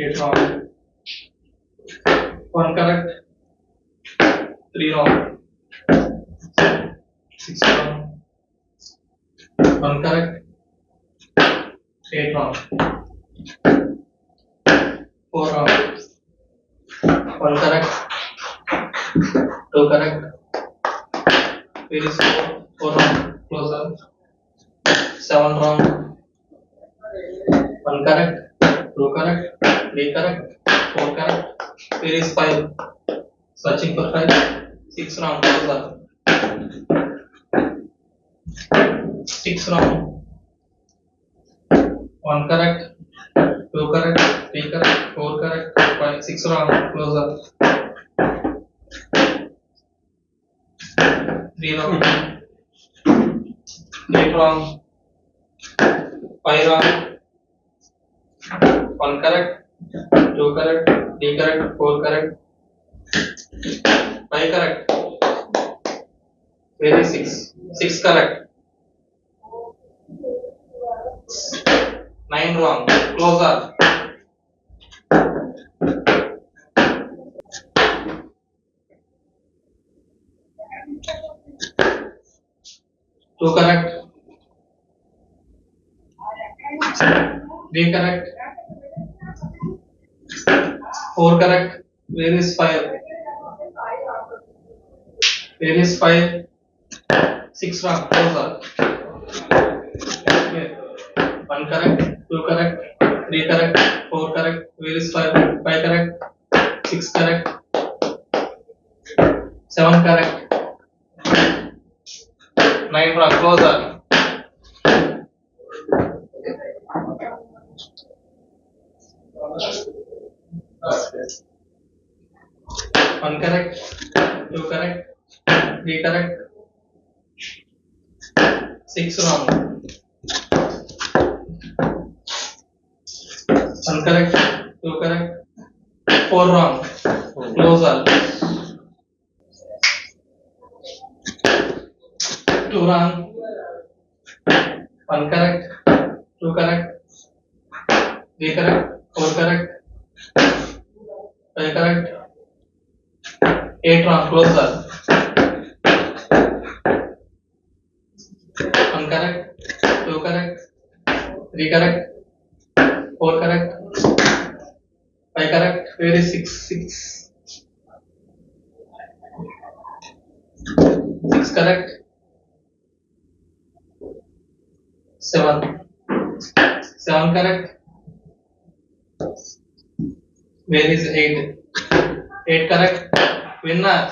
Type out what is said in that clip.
8 wrong. 1 correct. 3 wrong. 6 wrong. 1 correct. 8 wrong. 4 wrong. 1 correct. 2 correct. Here is 4 wrong. Closer. 7 wrong. 1 correct. 2 correct. 3 correct. 4 correct. Here is 5. Searching for 5. 6 wrong. Closer. 6 wrong. 1 correct. 2 correct. 3 correct. 4 correct. 5. 6 wrong. Closer. 3 wrong. 8 wrong. 5 wrong. 1 correct. 2 correct. 3 correct. 4 correct. 5 correct. Very 6. 6 correct. 9 wrong. Closer. 2 correct. 3 correct. 4 correct. Where is 5? Where is 5? 6 wrong. Closer. Okay. 1 correct. 2 correct. 3 correct. 4 correct. Where is 5? 5 correct. 6 correct. 7 correct. 9 wrong. Closer. 1 correct. 2 correct. 3 correct. 6 wrong. 1 correct. 2 correct. 4 wrong. Closer. 2 wrong. 1 correct. 2 correct. 3 correct. 4 correct. 5 correct. 8 wrong. Closer. 1 correct. 2 correct. 3 correct. 4 correct. 5 correct. Where is 6? 6 correct. 7. 7 correct. Where is 8? 8 correct. Winner.